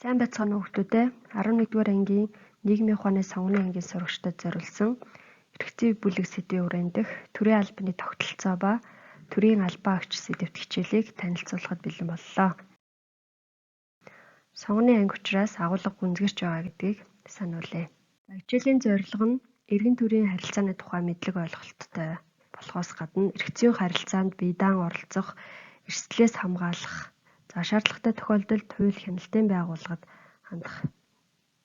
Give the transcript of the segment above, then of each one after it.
Сайн байцгаана уу хүүхдүүдээ. 11-р ангийн нийгмийн ухааны сонгоны ангийн сурагчдад зориулсан эрх зүй бүлэг сэдвийн хүрээнд дэх төрийн албаны тогтолцоо ба төрийн албан агч сэдвт хичээлийг танилцуулахад бэлэн боллоо. Сонгоны анги учраас агуулга гүнзгийрч байгаа гэдгийг сануулъя. Хичээлийн зорилго нь эргэн төрийн харилцааны тухай мэдлэг ойлголттой болохоос гадна эрх зүйн харилцаанд бие даан оролцох, эрсдлээс хамгаалах, шаардлагатай тохиолдолд хууль хяналтын байгууллагад хандах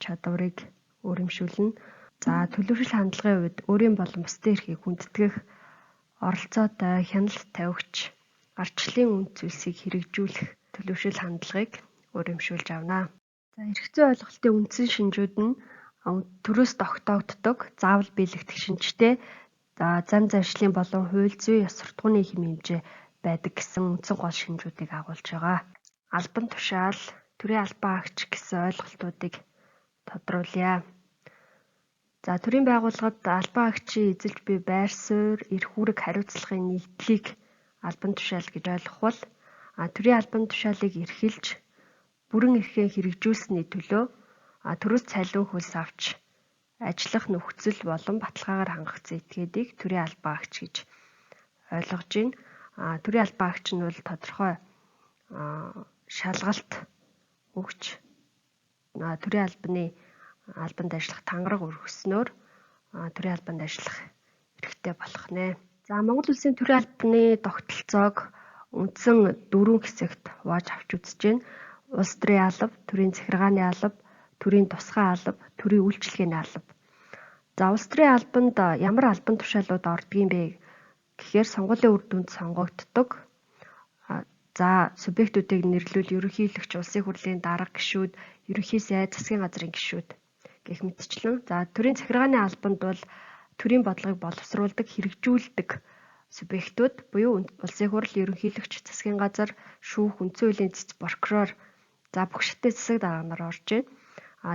чадварыг өргөмжүүлнэ. Төлөвшил хандлагын үед өөрийн болон бусдын эрхийг хүндэтгэх оролцоотой хяналт тавигч арчлалын үнд зүйлсийг хэрэгжүүлэх төлөвшил хандлагыг өргөмжүүлж авна. Эрх зүй ойлголтын үндсэн шинжүүд нь төрөөс тогтоогддог, заавал биелэгдэх шинжтэй, зам заншлын болон хууль зүйн ёс суртахууны хэм хэмжээ байдаг гэсэн үндсэн гол шинжүүдийг агуулж байгаа. Албан тушаал, төрийн албан агч гэсэн ойлголтуудыг тодруулъя. Төрийн байгууллагад албан агчийн эзэлж буй байр суурь, эрх үүрэг хариуцлагын нийтлэлийг албан тушаал гэж ойлгох бол төрийн албан тушаалыг эрхэлж бүрэн эрхээ хэрэгжүүлсэний төлөө төрөөс цалин хөлс авч ажиллах нөхцөл болон баталгаагаар хангагдсан этгээдийг төрийн албан агч гэж ойлгож байна. Төрийн албан агч нь бол тодорхой шалгалт өгч төрийн албанд ажиллах тангараг өргөснөөр төрийн албанд ажиллах эрхтэй болох нэ. Монгол Улсын төрийн албаны тогтолцоог үндсэн 4 хэсэгт хувааж авч үзэж байна. Улс төрийн алба, төрийн захиргааны алба, төрийн тусгай алба, төрийн үйлчилгээний алба. Улс төрийн албанд ямар албан тушаалууд ордог юм бэ гэхээр сонгуулийн үр дүнд сонгогддог. Субъектүүдийг нэрлүүл ерөнхийлөгч, улсын хурлын дарга гишүүд, ерөнхий сайд, засгийн газрын гишүүд гэх мэтчлэн. Төрийн захиргааны албанд бол төрийн бодлогыг боловсруулдаг, хэрэгжүүлдэг субъектүүд буюу улсын хурл, ерөнхийлөгч, засгийн газар, шүүх, үндсэн хуулийн цэц, прокурор, бүх шатны засаг дарга нар орж байна.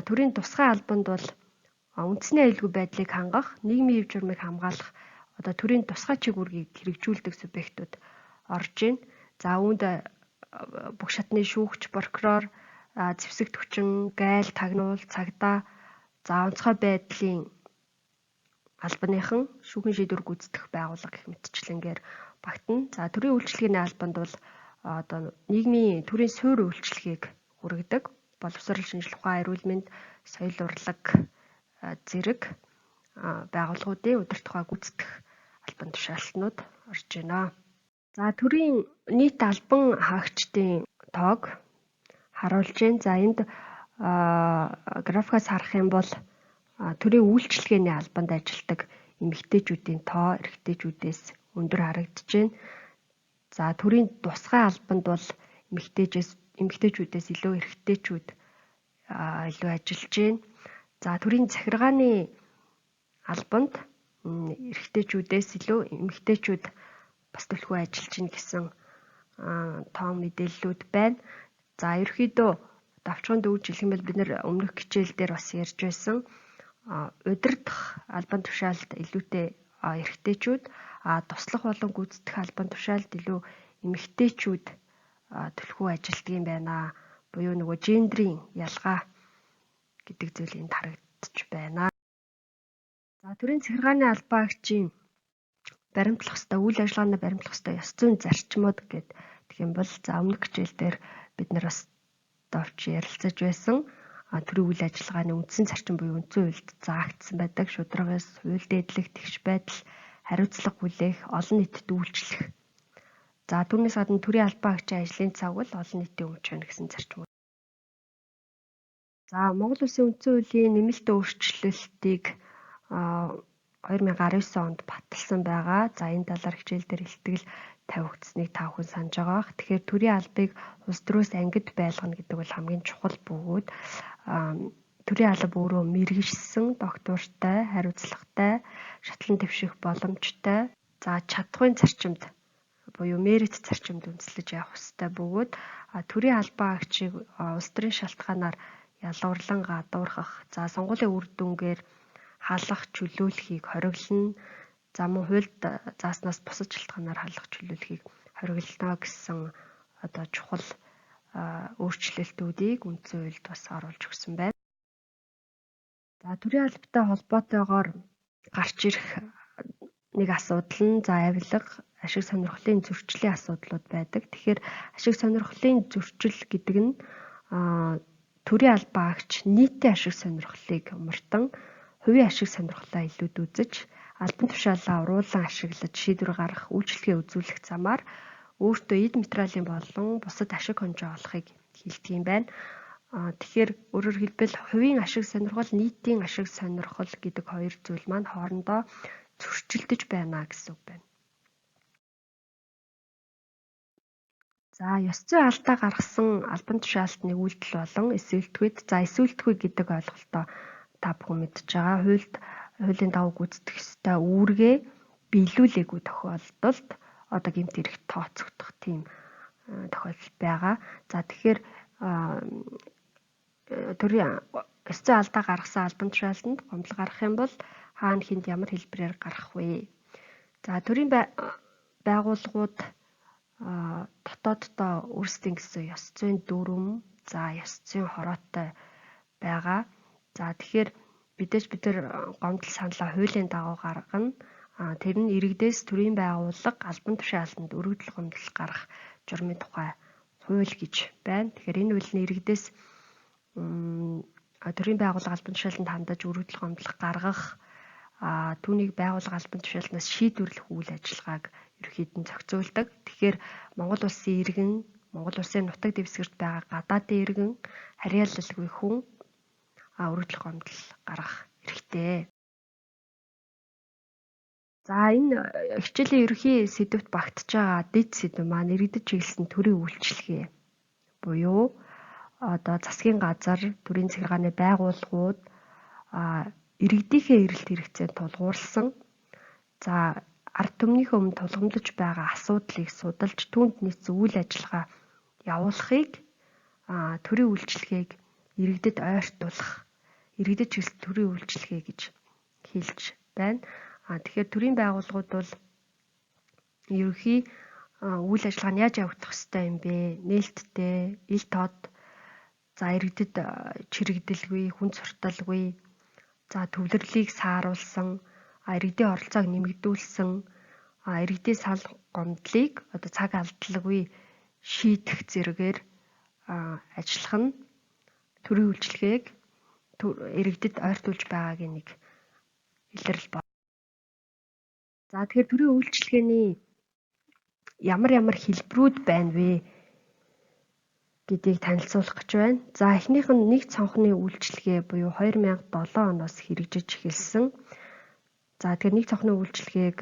Төрийн тусгай албанд бол үндэсний аюулгүй байдлыг хангах, нийгмийн хэв журмыг хамгаалах төрийн тусгай чиг үүргийг хэрэгжүүлдэг субъектүүд орж байна. Үүнд бүх шатны шүүгч, прокурор, зэвсэгтгүчин, гайл, тагнуул, цагдаа, онцгой байдлын албаныхан шүүхийн шийдвэр гүйцэтгэх байгууллага гэх мэтчлэнгээр багтана. Төрийн үйлчилгээний албанд бол нийгмийн төрийн суурь үйлчилгээг хүргэдэг. Боловсрол, шинжлэх ухаан, эрүүл мэнд, соёл урлаг зэрэг байгууллагуудын удирдах тухай гүйцэтгэх албан тушаалтнууд орж байна. Төрийн нийт албан хаагчдын тоог харуулж байна. Энд графикаас харах юм бол төрийн үйлчилгээний албанд ажилладаг эмэгтэйчүүдийн тоо эрэгтэйчүүдээс өндөр харагдаж байна. Төрийн тусгай албанд бол эмэгтэйчүүдээс илүү эрэгтэйчүүд илүү ажиллаж байна. Төрийн захиргааны албанд эрэгтэйчүүдээс илүү эмэгтэйчүүд бас төлхөө ажиллаж байна гэсэн тоо мэдээллүүд байна. Ерөнхийдөө давчхан дүүж хэлэх юм бол бид нэр өмнөх хичээл дээр бас ярьж байсан. Удирдах албан тушаалд илүүтэй эрэгтэйчүүд, туслах болон гүйцэтгэх албан тушаалд илүү эмэгтэйчүүд төлхөө ажилладаг юм байна. Буюу гендрийн ялгаа гэдэг зүйл энд харагдаж байна. Төрийн захиргааны албан агчийн баримтлах ёстой, үйл ажиллагааны баримтлах ёстой ёс зүйн зарчмууд гэдэг юм бол өмнөх хичээл дээр бид нар бас товч ярилцаж байсан. Төрийн үйл ажиллагааны үндсэн зарчим буюу үндсэн хуульд заагдсан байдаг. Шударгаас, хууль дээдлэх, тэгш байдал, хариуцлага хүлээх, олон нийтэд үйлчлэх. Түүнээс гадна төрийн албан агчийн ажлын цаг бол олон нийтийн өмч байна гэсэн зарчмууд. Монгол Улсын үндсэн хуулийн нэмэлт өөрчлөлтийг 2019 онд баталсан байгаа. Энэ талаар хичээл дээр илтгэл тавигдсныг та бүхэн санаж байгаа. Тэгэхээр төрийн албыг улс төрөөс ангид байлгана гэдэг бол хамгийн чухал бөгөөд төрийн алба өөрөө мэргэжсэн, доктортой, хариуцлагатай, шатлан дэвших боломжтой, чадхуйн зарчимд буюу мерит зарчимд үндэслэж явах ёстой бөгөөд төрийн албан агчийг улс төрийн шалтгаанаар ялгуурлан гадуурхах, сонгуулийн үр дүнгээр халах, чөлөөлөхийг хориглоно. Мөн хуульд зааснаас бусад шалтгаанаар халах, чөлөөлөхийг хориглоно гэсэн чухал өөрчлөлтүүдийг үндсэн хуульд бас оруулж өгсөн байна. За төрийн албатай холбоотойгоор гарч ирэх нэг асуудал нь авилга, ашиг сонирхлын зөрчлийн асуудлууд байдаг. Тэгэхээр ашиг сонирхлын зөрчил гэдэг нь төрийн албан агч нийтийн ашиг сонирхлыг мартан хувийн ашиг сонирхлоо илүүд үзэж албан тушаалаа уруулан ашиглаж шийдвэр гаргах үйлчлэгээ үзүүлэх замаар өөртөө эд материалын болон бусад ашиг хонжоо олохыг хэлдэг юм байна. Тэгэхээр өөрөөр хэлбэл хувийн ашиг сонирхол, нийтийн ашиг сонирхол гэдэг хоёр зүйл маань хоорондоо зөрчилдөж байна гэсэн үг байна. За ёс зүйн алдаа гаргасан албан тушаалтны үйлдэл болон эсвэлтгүйд эсвэлтгүй гэдэг ойлголтоо та бүхэн мэдж байгаа. Хуулийн дагуу гүйцэтгэх ёстой үүргээ биелүүлээгүй тохиолдолд одоо гэмт хэрэг тооцогдох тийм тохиолдол байгаа. За тэгэхээр төрийн ёс зүйн алдаа гаргасан албан тушаалтанд гомдол гаргах юм бол хаана хүнд ямар хэлбэрээр гарах вэ? За төрийн байгууллагууд дотооддоо өөрсдийн гэсэн ёс зүйн дүрм, ёс зүйн хороотой байгаа. За тэгэхээр бид нар гомдол саналаа хуулийн дагуу гаргана. Тэр нь иргэдээс төрийн байгууллага албан тушаалтанд өргөдөл гомдол гарах журмын тухай хууль гэж байна. Тэгэхээр энэ хууль нь иргэдээс төрийн байгууллага албан тушаалтанд хандаж өргөдөл гомдол гаргах, түүнийг байгууллага албан тушаалтнаас шийдвэрлэх үйл ажиллагааг ерөнхийдөө зохицуулдаг. Тэгэхээр Монгол улсын иргэн, Монгол улсын нутаг дэвсгэрт байгаа гадаадын иргэн, харьяалалгүй хүн өргөдөл гомдол гаргах эрхтэй. За энэ хичээлийн ерөнхий сэдвт багтж байгаа дэд сэдв маань иргэдэд чиглэсэн төрийн үйлчилгээ буюу одоо засгийн газар, төрийн захиргааны байгууллагууд иргэдийнхээ эрэлт хэрэгцээнд тулгуурласан ард түмнийхээ өмнө тулгамдж байгаа асуудлыг судалж түүнд нийцсэн үйл ажиллагаа явуулахыг төрийн үйлчилгээг иргэдэд ойртуулах, иргэдэд чиглэсэн төрийн үйлчилгээ гэж хэлж байна. Тэгэхээр төрийн байгууллагууд бол ерөнхий үйл ажиллагаа нь яаж явагдах ёстой юм бэ? Нээлттэй, ил тод, иргэдэд чирэгдэлгүй, хүн сурталгүй, төвлөрлийг сааруулсан, иргэдийн оролцоог нэмэгдүүлсэн, иргэдийн сал гомдлыг одоо цаг алдалгүй шийдэх зэрэгээр ажиллах нь төрийн үйлчилгээг иргэдэд ойртуулж байгаагийн нэг илрэл байна. Тэгэхээр төрийн үйлчилгээний ямар хэлбэрүүд байна вэ гэдгийг танилцуулах гэж байна. Эхнийх нь нэг цонхны үйлчилгээ буюу 2007 оноос хэрэгжиж эхэлсэн. Тэгэхээр нэг цонхны үйлчилгээг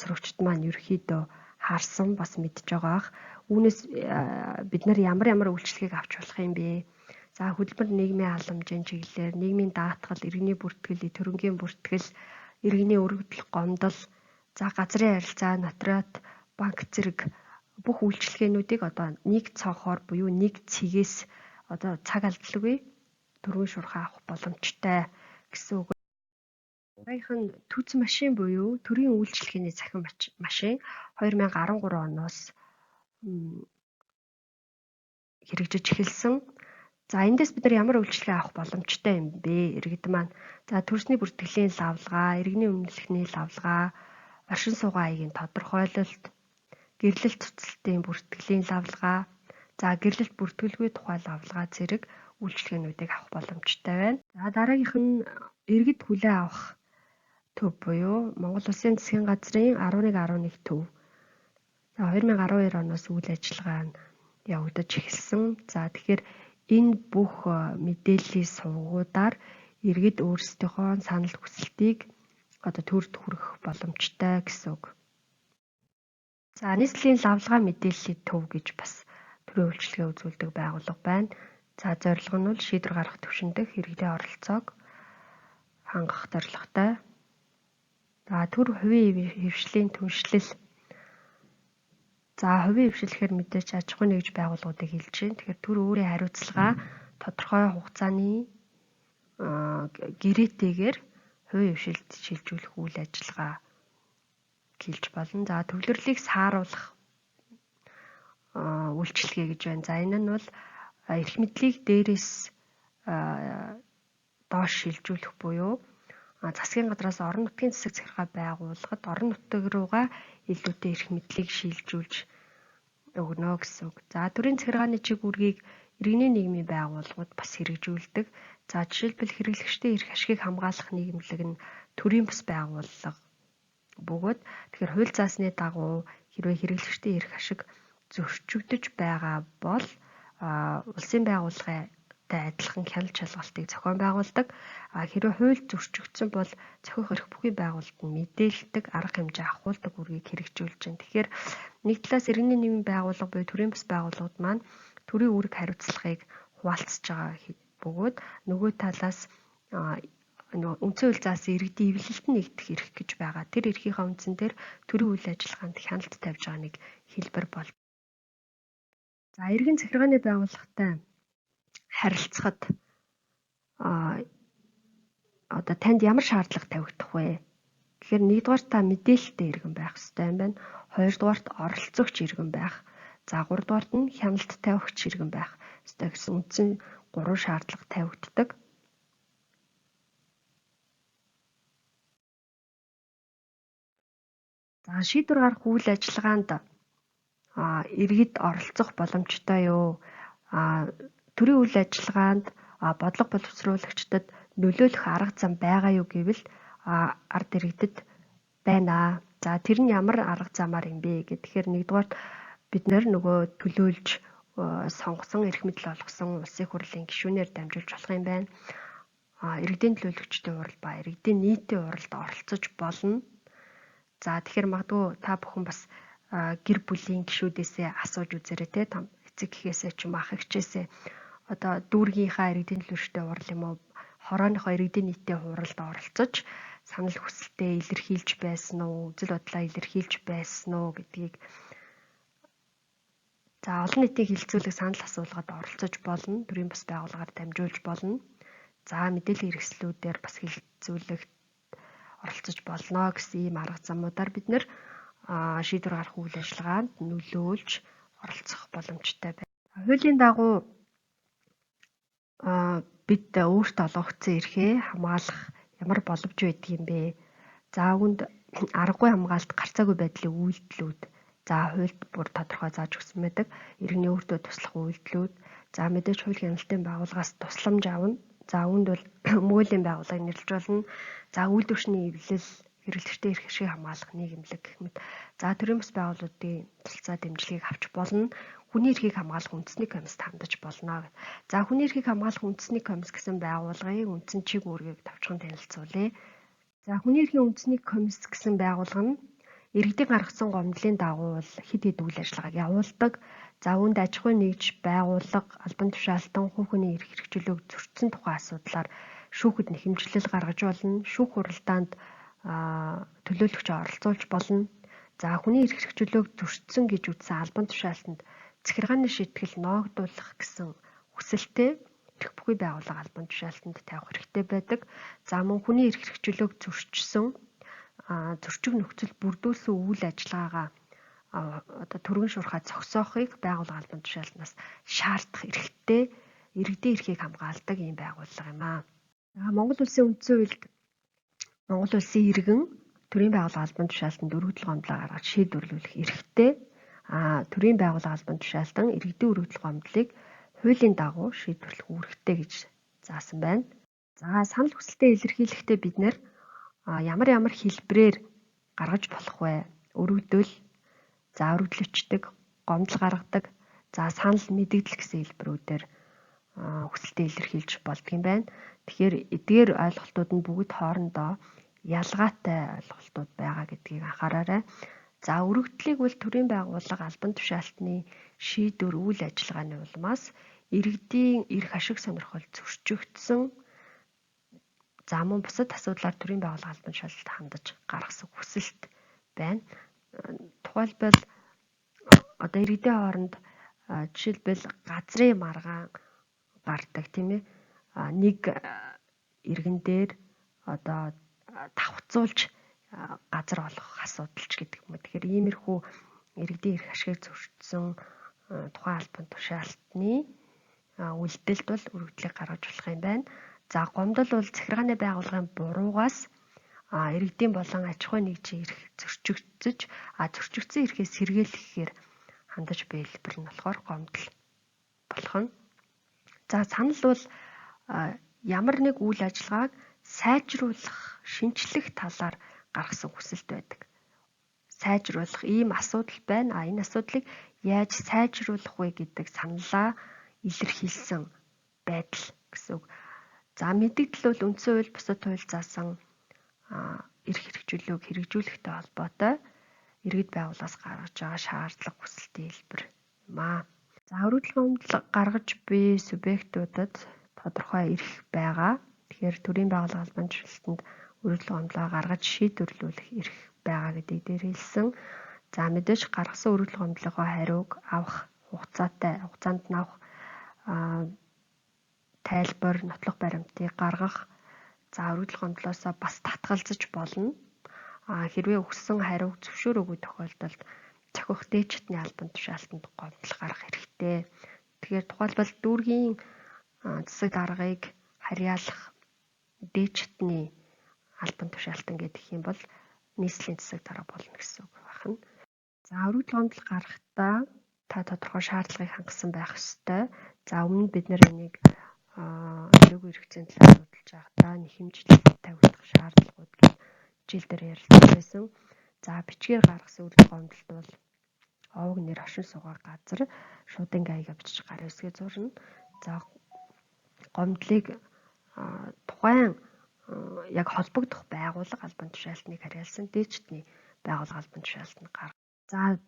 сурагчид маань ерөөхдөө харсан, бас мэдж байгаах. Үүнээс бид нар ямар үйлчилгээг авч болох юм бэ? Хөдөлмөр нийгмийн халамжийн чиглэлээр нийгмийн даатгал, иргэний бүртгэл, төрөнгийн бүртгэл, иргэний өргөдөл гомдол, газрын харилцаа, нотариат, банк зэрэг бүх үйлчилгээнүүдийг одоо нэг цонхоор буюу нэг цэгээс одоо цаг алдалгүй төрийн шуурхай авах боломжтой гэсэн үг. Дараагийнх нь түц машин буюу төрийн үйлчилгээний цахим машин 2013 оноос хэрэгжиж эхэлсэн. Эндээс бид нар ямар үйлчилгээ авах боломжтой юм бэ? Иргэд маань төрсний бүртгэлийн лавлгаа, иргэний үнэлэхний лавлгаа, оршин суугаа хаягийн тодорхойлолт, гэрлэлт цуцлалтын бүртгэлийн лавлгаа, гэрлэлт бүртгэлгүй тухай лавлгаа зэрэг үйлчилгээнүүдийг авах боломжтой байна. Дараагийнх нь иргэд хүлээн авах төв буюу Монгол Улсын засгийн газрын 1111 төв. 2012 оноос үйл ажиллагаа нь явагдаж эхэлсэн. Тэгэхээр энэ бүх мэдээллийн сувгуудаар иргэд өөрсдийнхөө санал хүсэлтийг одоо төрд хүргэх боломжтой гэсэн үг. Нийслэлийн лавлгаа мэдээллийн төв гэж бас төрийн үйлчилгээ үзүүлдэг байгууллага байна. Зорилго нь бол шийдвэр гаргах түвшиндх иргэдийн оролцоог хангах зорилготой. Төр хувийн хэвшлийн түншлэл. Хувийн хэвшил гэхээр мэдээж аж ахуйн нэгж байгууллагуудыг хэлж байна. Тэгэхээр төр өөрийн хариуцлага тодорхой хугацааны гэрээтэйгээр хувийн хэвшилд шилжүүлэх үйл ажиллагаа хэлж болно. Төвлөрлийг сааруулах үйлчлэгээ гэж байна. За энэ нь бол эрх мэдлийг дээрээс доош шилжүүлэх буюу засгийн газраас орон нутгийн засаг захиргаа байгуулахад орон нутаг руугаа илүүтэй эрх мэдлийг шилжүүлж өгнө гэсэн үг. За төрийн захиргааны чиг үүргийг иргэний нийгмийн байгууллагууд бас хэрэгжүүлдэг. За жишээлбэл хэрэглэгчдийн эрх ашгийг хамгаалах нийгэмлэг нь төрийн бас байгууллага бөгөөд тэгэхээр хууль заасны дагуу хэрвээ хэрэглэгчдийн эрх ашиг зөрчигдөж байгаа бол улсын байгууллагатай адилхан хяналт шалгалтыг зохион байгуулдаг. Хэрвээ хууль зөрчигдсөн бол зохиох эрх бүхий байгууллагад нь мэдээлдэг, арга хэмжээ ахуулдаг үүргийг хэрэгжүүлж байна. Тэгэхээр нэг талаас иргэний нийгмийн байгууллага буюу төрийн бас байгууллагууд маань төрийн үүрэг хариуцлагыг хуваалцаж байгаа бөгөөд нөгөө талаас үндсэн хууль заасан иргэдийн эвлэлд нь нэгдэх эрх гэж байгаа. Тэр эрхийнхээ үндсэн дээр төрийн үйл ажиллагаанд хяналт тавьж байгаа нэг хэлбэр бол. За иргэн захиргааны байгууллагатай харилцахад одоо танд ямар шаардлага тавигдах вэ? Тэгэхээр нэгдүгээр та мэдээлэлтэй иргэн байх хэрэгтэй юм байна. Хоёрдугаарт оролцогч иргэн байх. За гуравдугаарт нь хяналт тавигч иргэн байх ёстой гэсэн үндсэн 3 шаардлага тавигддаг. За шийдвэр гаргах үйл ажиллагаанд иргэд оролцох боломжтой юу? Төрийн үйл ажиллагаанд бодлого боловсруулагчдад нөлөөлөх арга зам байгаа юу гэвэл ард иргэдэд байна. За тэр нь ямар арга замаар юм бэ гэхээр нэгдүгээр бид нөгөө төлөөлж сонгосон эрх мэдэл олгосон улсын хурлын гишүүнээр дамжуулж болох юм байна. Иргэдийн төлөөлөгчдийн хурал ба иргэдийн нийтийн хуралд оролцож болно. За тэгэхээр магадгүй та бүхэн бас гэр бүлийн гишүүдээсээ асууж үзээрэй те там эцэг гэхээсээ ч юм ах эгчээсээ одоо дүүргийнхаа иргэдийн төлөөлөгчдийн хурал юм уу хорооныхоо иргэдийн нийтийн хуралд оролцож санал хүсэлтээ илэрхийлж байсан уу, үзэл бодлоо илэрхийлж байсан уу гэдгийг за олон нийтийн хилцүүлэг санал асуулгад оролцож болно. Төрийн бас байгууллагаар дамжуулж болно. За мэдээллийн хэрэгслүүдээр бас хилцүүлэгт оролцож болно гэсэн ийм арга замуудаар бид нэр шийдвэр гаргах үйл ажиллагаанд нөлөөлж оролцох боломжтой байна. Хуулийн дагуу бид өөртөө олгогдсон эрхээ хамгаалах ямар боломж байдаг юм бэ? За үүнд аргагүй хамгаалалт гарцаагүй байдлын үйлдэлүүд за хуульд бүр тодорхой зааж өгсөн байдаг. Иргэний өөртөө туслах үйлдэлүүд за мэдээж хууль хяналтын байгууллагаас тусламж авна. За үүнд бол муулийн байгууллагыг нэрлэж болно. За үйлдвэрчний эвлэл хэрэглэгчдийн эрх ашиг хамгаалах нийгэмлэг гэх мэт. За төрийн бас байгууллагуудын тусалцаа дэмжлэгийг авч болно. Хүний эрхийг хамгаалах үндэсний комиссд хандаж болно. За хүний эрхийг хамгаалах үндэсний комисс гэсэн байгууллагын үндсэн чиг үүргийг товчхон танилцуулъя. За хүний эрхийн үндэсний комисс гэсэн байгууллага нь иргэдийн гаргасан гомдлын дагуу хэд хэд үйл ажиллагааг явуулдаг. За үүнд аж ахуйн нэгж байгууллага, албан тушаалтан, хувь хүний эрх хэрэгжүүлэг зөрчсөн тухай асуудлаар шүүхэд нэхэмжлэл гаргаж болно. Шүүх хуралдаанд төлөөлөгч оролцуулж болно. За хүний эрх хэрэгжүүлэг зөрчсөн гэж үзсэн албан тушаалтанд захиргааны шийтгэл ноогдуулах гэсэн хүсэлтэй эрх бүхий байгууллага албан тушаалтанд тавих хэрэгтэй байдаг. За мөн хүний эрх хэрэгжүүлэг зөрчсөн зөрчиг нөхцөл бүрдүүлсэн үйл ажиллагаагаа одоо түргэн шуурхай зогсоохыг байгууллага албан тушаалтнаас шаардах эрхтэй иргэдийн эрхийг хамгаалдаг ийм байгууллага юм аа. Монгол улсын үндсэн хуульд Монгол улсын иргэн төрийн байгууллага албан тушаалтанд өргөдөл гомдлоо гаргаж шийдвэрлүүлэх эрхтэй. Төрийн байгууллага албан тушаалтан иргэдийн өргөдөл гомдлыг хуулийн дагуу шийдвэрлэх үүрэгтэй гэж заасан байна. За санал хүсэлтээ илэрхийлэхдээ бид нэр ямар хэлбэрээр гаргаж болох вэ? Өргөдөл, за өргөдлөвчдөг, гомдол гаргадаг, за санал мэдэгдэл гэсэн хэлбэрүүдээр хүсэлтээ илэрхийлж болдго юм байна. Тэгэхээр эдгээр ойлголтууд нь бүгд хоорондоо ялгаатай ойлголтууд байгаа гэдгийг анхаараарай. За өргөдлийг бол төрийн байгууллага албан тушаалтны шийдвэр үйл ажиллагааны улмаас иргэдийн эрх ашиг сонирхол зөрчигдсөн за мөн бусад асуудлаар төрийн байгууллага албан тушаалтанд хандаж гаргасан хүсэлт байна. Тухайлбал одоо иргэдийн хооронд жишээлбэл газрын маргаан гардаг тийм ээ. Нэг иргэн дээр одоо давхцуулж газар олгох асуудалч гэдэг юм. Тэгэхээр иймэрхүү иргэдийн эрх ашигыг зөрчсөн тухайн албан тушаалтны үйлдэлд бол өргөдлийг гаргаж болох юм байна. За гомдол бол захиргааны байгууллагын буруугаас иргэдийн болон аж ахуй нэгжийн эрх зөрчигдсөн эрхээ сэргийлэхээр хандаж буй хэлбэр нь болохоор гомдол болох нь. За санал бол ямар нэг үйл ажиллагааг сайжруулах, шинчлэх талаар гаргасан хүсэлт байдаг. Сайжруулах ийм асуудал байна. Энэ асуудлыг яаж сайжруулах вэ гэдэг саналаа илэрхийлсэн байдал гэсэн үг. За мэдээлэл бол үндсэн хууль бусад хууль заасан эрх хэрэгжүүлэлийг хэрэгжүүлэхтэй холбоотой иргэд байгууллагаас гаргаж байгаа шаардлага хүсэлтийн хэлбэр юм аа. За өргөдөл гомдол гаргаж буй субъектуудад тодорхой эрх байгаа. Тэгэхээр төрийн байгууллага албан тушаалтанд өргөдөл гомдлоо гаргаж шийдвэрлүүлэх эрх байгаа гэдгийг дээр хэлсэн. За мэдээж гаргасан өргөдөл гомдлынхоо хариуг авах хугацаанд нь авах тайлбар, нотлох баримтыг гаргах, за өргөдөл гомдлоосоо бас татгалзаж болно. Хэрвээ өгсөн хариуг зөвшөөрөөгүй тохиолдолд цохих дээд шатны албан тушаалтанд гомдол гаргах хэрэгтэй. Тэгэхээр тухайлбал дүүргийн засаг даргыг харьяалах дээд шатны албан тушаалтан гэдэг юм бол нийслэлийн засаг дарга болно гэсэн үг байна. За өргөдөл гомдол гаргахдаа та тодорхой шаардлагыг хангасан байх ёстой. За өмнө бид нэр энийг аюулгүй хэрэгцээний талаар судалж байхдаа нэхэмжлэлт тавигдах шаардлагууд гэж хичээл дээр ярилцсан байсан. За бичгээр гаргасан өргөдөл гомдолд бол овог нэр оршин суугаа газар шуудын гаяга бичиж гар хэсгээ зурна. За гомдлыг тухайн яг холбогдох байгууллага албан тушаалтныг харьяалсан дээд шатны байгууллага албан тушаалтанд гаргана. За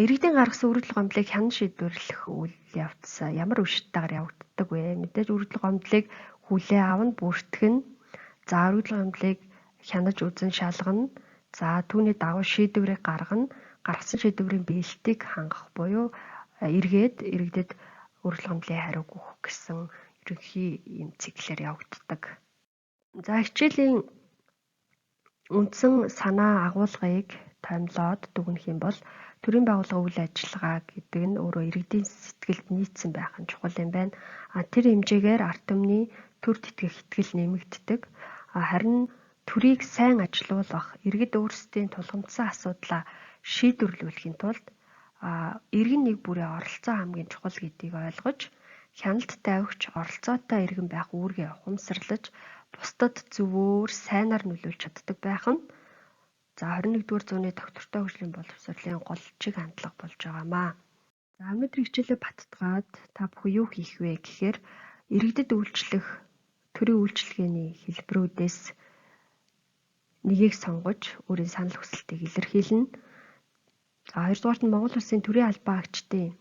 иргэдийн гаргасан өргөдөл гомдлыг хянан шийдвэрлэх үйл явц ямар үе шаттайгаар явагддаг вэ? Мэдээж өргөдөл гомдлыг хүлээ авна, бүртгэн. За өргөдөл гомдлыг хянаж үзэн шалгана. За түүний дагуу шийдвэрийг гаргана. Гаргасан шийдвэрийн биелэлтийг хангах буюу иргэдэд өргөдөл гомдлын хариуг өгөх гэсэн ерөнхий юм циклээр явагддаг. За хичээлийн үндсэн санаа агуулгыг томилоод дүгнэх юм бол төрийн байгууллагын үйл ажиллагаа гэдэг нь өөрөө иргэдийн сэтгэлд нийцсэн байх нь чухал юм байна. Тэр хэмжээгээр ард түмний төр тэтгэх итгэл нэмэгддэг. Харин төрийг сайн ажилуулах, иргэд өөрсдийн тулгамдсан асуудлаа шийдвэрлүүлэхийн тулд иргэн нэг бүрийн оролцоо хамгийн чухал гэдгийг ойлгож, хяналт тавигч оролцоотой иргэн байх үүргээ ухамсарлаж, бусдад зөвөр сайнаар нөлөөлж чаддаг байх нь 21-р зууны доктортой хөгжлийн боловсролын гол чиг хандлага болж байгаамаа. За өнөөдрийн хичээлээ баттгаад та бүхэн юу хийх вэ гэхээр иргэдэд үйлчлэх төрийн үйлчилгээний хэлбэрүүдээс нэгийг сонгож өөрийн санал хүсэлтийг илэрхийлнэ. За хоёрдугаарт нь Монгол Улсын төрийн албан агчдын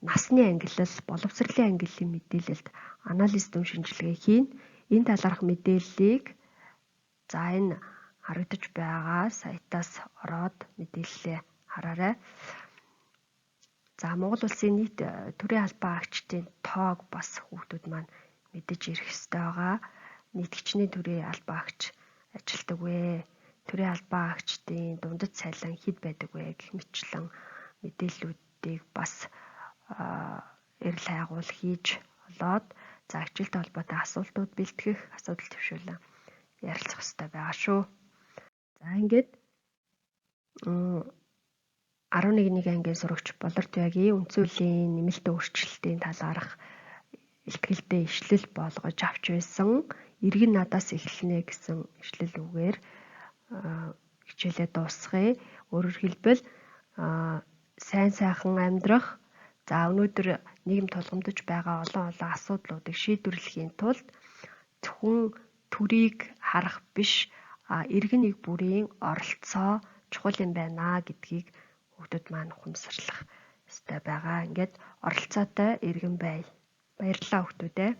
насны ангиллал, боловсролын ангиллалын мэдээлэлд анализ дүн шинжилгээ хийн. Энэ талаарх мэдээллийг энэ харагдаж байгаа сайтаас ороод мэдээлэлээ хараарай. За Монгол Улсын нийт төрийн албан агчдын тоог бас хүүхдүүд маань мэдэж ирэх ёстой байгаа. Нийт хичнээн төрийн албан агч ажилтдаг вэ? Төрийн албан агчдын дундад цалин хэд байдаг вэ гэх мэтчлэн мэдээллүүдийг бас эрэл хайгуул хийж олоод за хичээлтэй холбоотой асуултууд бэлтгэх, асуудал төвшүүлэн ярилцах хэрэгтэй байгаа шүү. За ингээд 11-ний ангийн сурагч Болор Туяагийн үндсэн хуулийн нэмэлт өөрчлөлтийн талаарх илтгэлтэй ишлэл болгож авч байсан. Иргэн надаас эхэлнэ гэсэн ишлэл үгээр хичээлээ дуусгая. Өөрөөр хэлбэл сайн сайхан амьдрах, за өнөөдөр нийгэм тулгамдж байгаа олон асуудлуудыг шийдвэрлэхийн тулд зөвхөн төрийг харах биш, иргэн нэг бүрийн оролцоо чухал юм байна гэдгийг хүүхдүүд маань ухамсарлах ёстой байгаа. Ингээд оролцоотой иргэн бай. Баярлалаа хүүхдүүдээ.